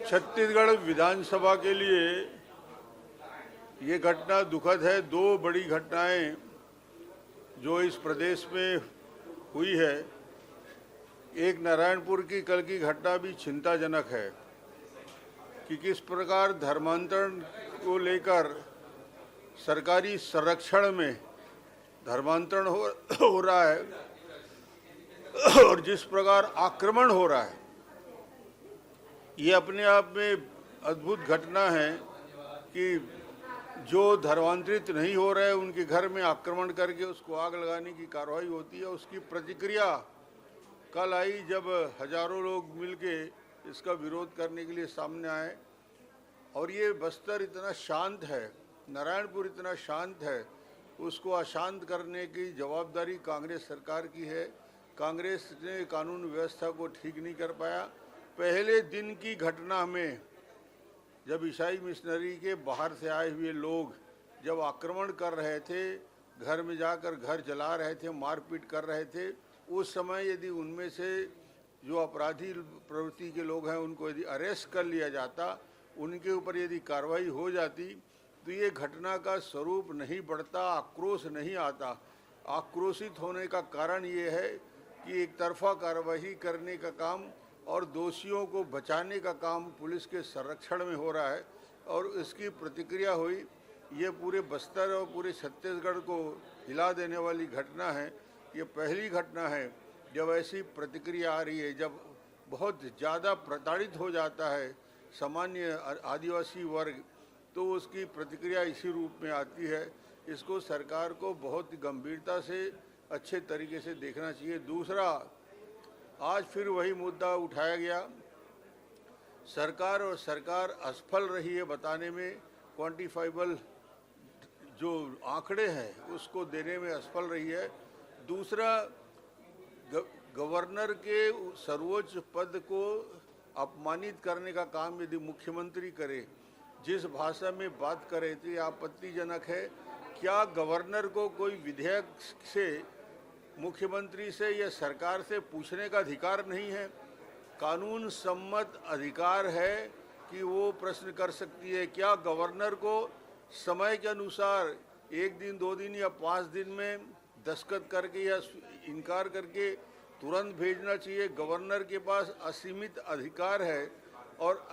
छत्तीसगढ़ विधानसभा के लिए ये घटना दुखद है। दो बड़ी घटनाएं जो इस प्रदेश में हुई है, एक नारायणपुर की कल की घटना भी चिंताजनक है कि किस प्रकार धर्मांतरण को लेकर सरकारी संरक्षण में धर्मांतरण हो रहा है और जिस प्रकार आक्रमण हो रहा है, ये अपने आप में अद्भुत घटना है कि जो धर्मांतरित नहीं हो रहे उनके घर में आक्रमण करके उसको आग लगाने की कार्रवाई होती है। उसकी प्रतिक्रिया कल आई जब हजारों लोग मिलके इसका विरोध करने के लिए सामने आए। और ये बस्तर इतना शांत है, नारायणपुर इतना शांत है, उसको अशांत करने की जवाबदारी कांग्रेस सरकार की है। कांग्रेस ने कानून व्यवस्था को ठीक नहीं कर पाया। पहले दिन की घटना में जब ईसाई मिशनरी के बाहर से आए हुए लोग जब आक्रमण कर रहे थे, घर में जाकर घर जला रहे थे, मारपीट कर रहे थे, उस समय यदि उनमें से जो अपराधी प्रवृत्ति के लोग हैं उनको यदि अरेस्ट कर लिया जाता, उनके ऊपर यदि कार्रवाई हो जाती तो ये घटना का स्वरूप नहीं बढ़ता, आक्रोश नहीं आता। आक्रोशित होने का कारण ये है कि एक तरफा कार्रवाई करने का काम और दोषियों को बचाने का काम पुलिस के संरक्षण में हो रहा है और इसकी प्रतिक्रिया हुई। ये पूरे बस्तर और पूरे छत्तीसगढ़ को हिला देने वाली घटना है। ये पहली घटना है जब ऐसी प्रतिक्रिया आ रही है, जब बहुत ज़्यादा प्रताड़ित हो जाता है सामान्य आदिवासी वर्ग, तो उसकी प्रतिक्रिया इसी रूप में आती है। इसको सरकार को बहुत गंभीरता से अच्छे तरीके से देखना चाहिए। दूसरा, आज फिर वही मुद्दा उठाया गया। सरकार असफल रही है बताने में, क्वांटिफाइबल जो आंकड़े हैं उसको देने में असफल रही है। दूसरा, गवर्नर के सर्वोच्च पद को अपमानित करने का काम यदि मुख्यमंत्री करे, जिस भाषा में बात करे तो ये आपत्तिजनक है। क्या गवर्नर को कोई विधेयक से, मुख्यमंत्री से या सरकार से पूछने का अधिकार नहीं है? कानून सम्मत अधिकार है कि वो प्रश्न कर सकती है। क्या गवर्नर को समय के अनुसार 1 दिन 2 दिन या 5 दिन में दस्तखत करके या इनकार करके तुरंत भेजना चाहिए? गवर्नर के पास असीमित अधिकार है और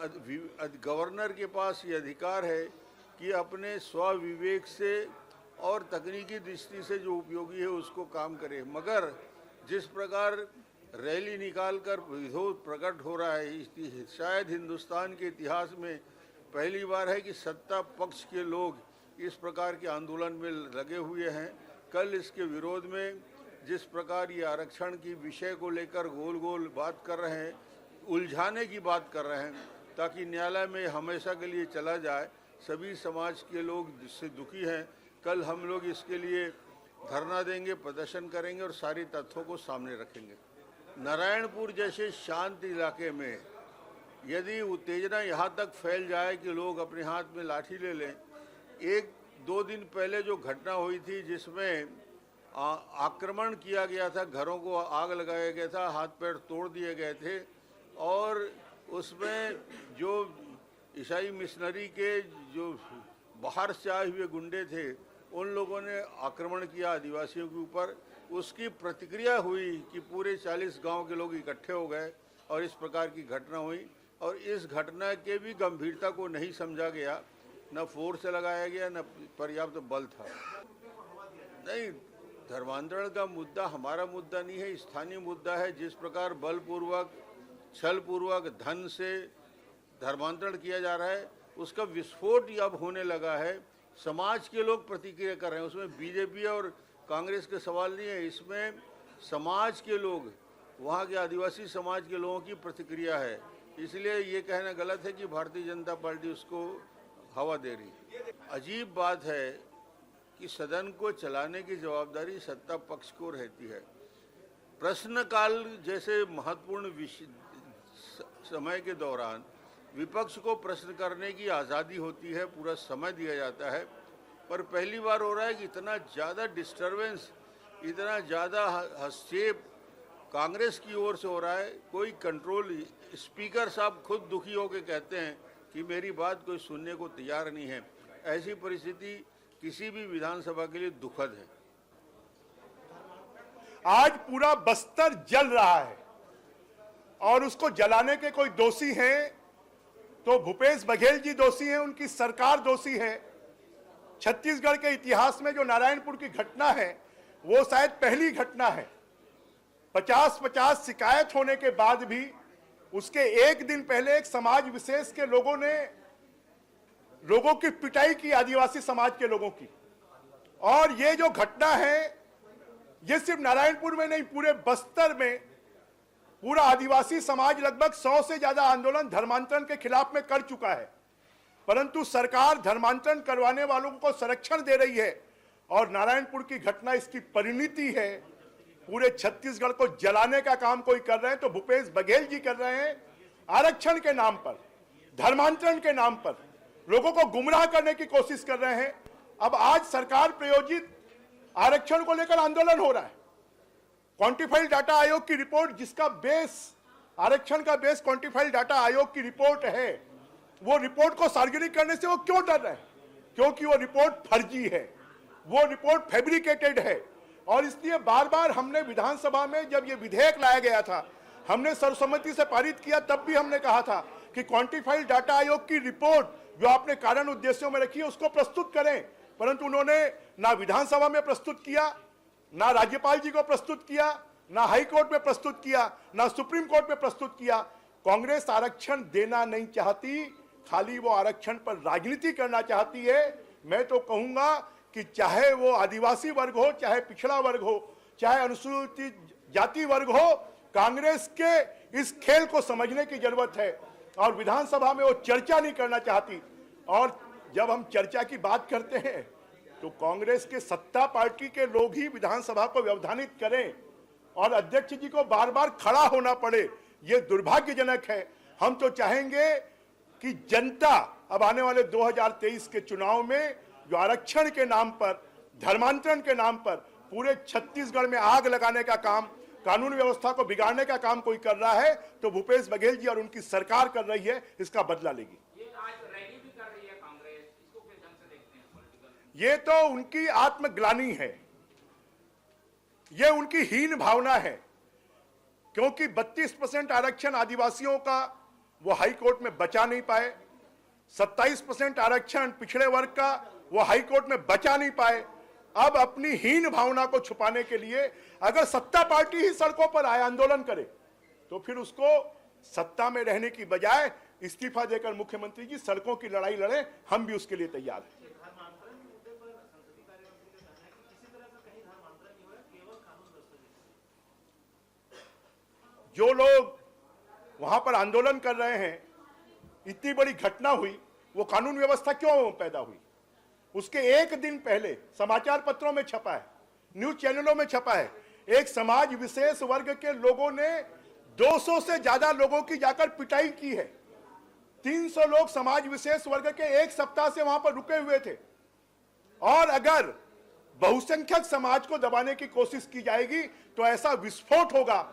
गवर्नर के पास ये अधिकार है कि अपने स्वविवेक से और तकनीकी दृष्टि से जो उपयोगी है उसको काम करे। मगर जिस प्रकार रैली निकालकर विरोध प्रकट हो रहा है, शायद हिंदुस्तान के इतिहास में पहली बार है कि सत्ता पक्ष के लोग इस प्रकार के आंदोलन में लगे हुए हैं। कल इसके विरोध में जिस प्रकार ये आरक्षण की विषय को लेकर गोल गोल बात कर रहे हैं, उलझाने की बात कर रहे हैं ताकि न्यायालय में हमेशा के लिए चला जाए, सभी समाज के लोग जिससे दुखी हैं। कल हम लोग इसके लिए धरना देंगे, प्रदर्शन करेंगे और सारी तथ्यों को सामने रखेंगे। नारायणपुर जैसे शांत इलाके में यदि उत्तेजना यहाँ तक फैल जाए कि लोग अपने हाथ में लाठी ले लें, 1-2 दिन पहले जो घटना हुई थी जिसमें आक्रमण किया गया था, घरों को आग लगाया गया था, हाथ पैर तोड़ दिए गए थे और उसमें जो ईसाई मिशनरी के जो बाहर से आए हुए गुंडे थे उन लोगों ने आक्रमण किया आदिवासियों के ऊपर। उसकी प्रतिक्रिया हुई कि पूरे 40 गांव के लोग इकट्ठे हो गए और इस प्रकार की घटना हुई और इस घटना के भी गंभीरता को नहीं समझा गया, न फोर्स लगाया गया, न पर्याप्त बल था। नहीं, धर्मांतरण का मुद्दा हमारा मुद्दा नहीं है, स्थानीय मुद्दा है। जिस प्रकार बलपूर्वक, छलपूर्वक, धन से धर्मांतरण किया जा रहा है उसका विस्फोट अब होने लगा है। समाज के लोग प्रतिक्रिया कर रहे हैं, उसमें बीजेपी और कांग्रेस के सवाल नहीं है, इसमें समाज के लोग, वहाँ के आदिवासी समाज के लोगों की प्रतिक्रिया है। इसलिए ये कहना गलत है कि भारतीय जनता पार्टी उसको हवा दे रही। अजीब बात है कि सदन को चलाने की जवाबदारी सत्ता पक्ष को रहती है। प्रश्नकाल जैसे महत्वपूर्ण समय के दौरान विपक्ष को प्रश्न करने की आज़ादी होती है, पूरा समय दिया जाता है, पर पहली बार हो रहा है कि इतना ज़्यादा डिस्टर्बेंस, इतना ज़्यादा हस्तक्षेप कांग्रेस की ओर से हो रहा है, कोई कंट्रोल। स्पीकर साहब खुद दुखी होकर कहते हैं कि मेरी बात कोई सुनने को तैयार नहीं है। ऐसी परिस्थिति किसी भी विधानसभा के लिए दुखद है। आज पूरा बस्तर जल रहा है और उसको जलाने के कोई दोषी हैं तो भूपेश बघेल जी दोषी हैं, उनकी सरकार दोषी है। छत्तीसगढ़ के इतिहास में जो नारायणपुर की घटना है वो शायद पहली घटना है। 50-50 शिकायत होने के बाद भी उसके एक दिन पहले एक समाज विशेष के लोगों ने लोगों की पिटाई की, आदिवासी समाज के लोगों की। और ये जो घटना है ये सिर्फ नारायणपुर में नहीं, पूरे बस्तर में पूरा आदिवासी समाज लगभग 100 से ज्यादा आंदोलन धर्मांतरण के खिलाफ में कर चुका है, परंतु सरकार धर्मांतरण करवाने वालों को संरक्षण दे रही है। और नारायणपुर की घटना इसकी परिणति है। पूरे छत्तीसगढ़ को जलाने का काम कोई कर रहे हैं तो भूपेश बघेल जी कर रहे हैं। आरक्षण के नाम पर, धर्मांतरण के नाम पर लोगों को गुमराह करने की कोशिश कर रहे हैं। अब आज सरकार प्रायोजित आरक्षण को लेकर आंदोलन हो रहा है। क्वांटिफाइड डाटा आयोग की रिपोर्ट, जिसका बेस आरक्षण का बेस क्वांटिफाइड डाटा आयोग की रिपोर्ट है, वो रिपोर्ट को सार्वजनिक करने से वो क्यों डर रहे हैं? क्योंकि वो रिपोर्ट फर्जी है, वो रिपोर्ट फैब्रिकेटेड है। और इसलिए बार बार हमने विधानसभा में जब ये विधेयक लाया गया था, हमने सर्वसम्मति से पारित किया, तब भी हमने कहा था कि क्वांटिफाइड डाटा आयोग की रिपोर्ट जो आपने कारण उद्देश्यों में रखी है उसको प्रस्तुत करें। परंतु उन्होंने ना विधानसभा में प्रस्तुत किया, ना राज्यपाल जी को प्रस्तुत किया, ना हाई कोर्ट में प्रस्तुत किया, ना सुप्रीम कोर्ट में प्रस्तुत किया। कांग्रेस आरक्षण देना नहीं चाहती, खाली वो आरक्षण पर राजनीति करना चाहती है। मैं तो कहूंगा कि चाहे वो आदिवासी वर्ग हो, चाहे पिछड़ा वर्ग हो, चाहे अनुसूचित जाति वर्ग हो, कांग्रेस के इस खेल को समझने की जरूरत है। और विधानसभा में वो चर्चा नहीं करना चाहती। और जब हम चर्चा की बात करते हैं तो कांग्रेस के सत्ता पार्टी के लोग ही विधानसभा को व्यवधानित करें और अध्यक्ष जी को बार बार खड़ा होना पड़े, ये दुर्भाग्यजनक है। हम तो चाहेंगे कि जनता अब आने वाले 2023 के चुनाव में जो आरक्षण के नाम पर, धर्मांतरण के नाम पर पूरे छत्तीसगढ़ में आग लगाने का काम, कानून व्यवस्था को बिगाड़ने का काम कोई कर रहा है तो भूपेश बघेल जी और उनकी सरकार कर रही है, इसका बदला लेगी। ये तो उनकी आत्मग्लानि है, ये उनकी हीन भावना है। क्योंकि 32% आरक्षण आदिवासियों का वो हाई कोर्ट में बचा नहीं पाए, 27% आरक्षण पिछड़े वर्ग का वो हाई कोर्ट में बचा नहीं पाए। अब अपनी हीन भावना को छुपाने के लिए अगर सत्ता पार्टी ही सड़कों पर आए, आंदोलन करे, तो फिर उसको सत्ता में रहने की बजाय इस्तीफा देकर मुख्यमंत्री जी सड़कों की लड़ाई लड़े, हम भी उसके लिए तैयार हैं। जो लोग वहां पर आंदोलन कर रहे हैं, इतनी बड़ी घटना हुई, वो कानून व्यवस्था क्यों पैदा हुई? उसके एक दिन पहले समाचार पत्रों में छपा है, न्यूज चैनलों में छपा है, एक समाज विशेष वर्ग के लोगों ने 200 से ज्यादा लोगों की जाकर पिटाई की है। 300 लोग समाज विशेष वर्ग के एक सप्ताह से वहां पर रुके हुए थे। और अगर बहुसंख्यक समाज को दबाने की कोशिश की जाएगी तो ऐसा विस्फोट होगा।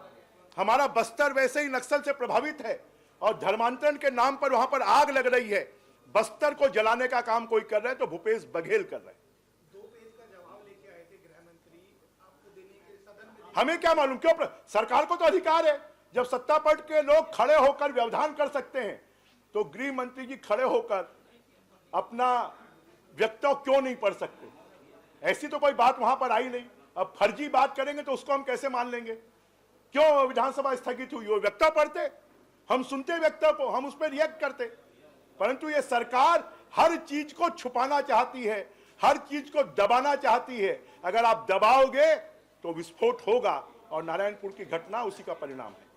हमारा बस्तर वैसे ही नक्सल से प्रभावित है और धर्मांतरण के नाम पर वहां पर आग लग रही है। बस्तर को जलाने का काम कोई कर रहा है तो भूपेश बघेल कर रहे हैं। 2 पेज का जवाब लेके आए थे गृह मंत्री, आपको देने के सदन में हमें क्या मालूम, क्यों? सरकार को तो अधिकार है, जब सत्ता पक्ष के लोग खड़े होकर व्यवधान कर सकते हैं तो गृह मंत्री जी खड़े होकर अपना वक्तव्य क्यों नहीं पढ़ सकते? ऐसी तो कोई बात वहां पर आई नहीं। अब फर्जी बात करेंगे तो उसको हम कैसे मान लेंगे? क्यों विधानसभा स्थगित हुई? वो वक्तव्य पढ़ते, हम सुनते वक्तव्य को, हम उस पर रिएक्ट करते। परंतु ये सरकार हर चीज को छुपाना चाहती है, हर चीज को दबाना चाहती है। अगर आप दबाओगे तो विस्फोट होगा और नारायणपुर की घटना उसी का परिणाम है।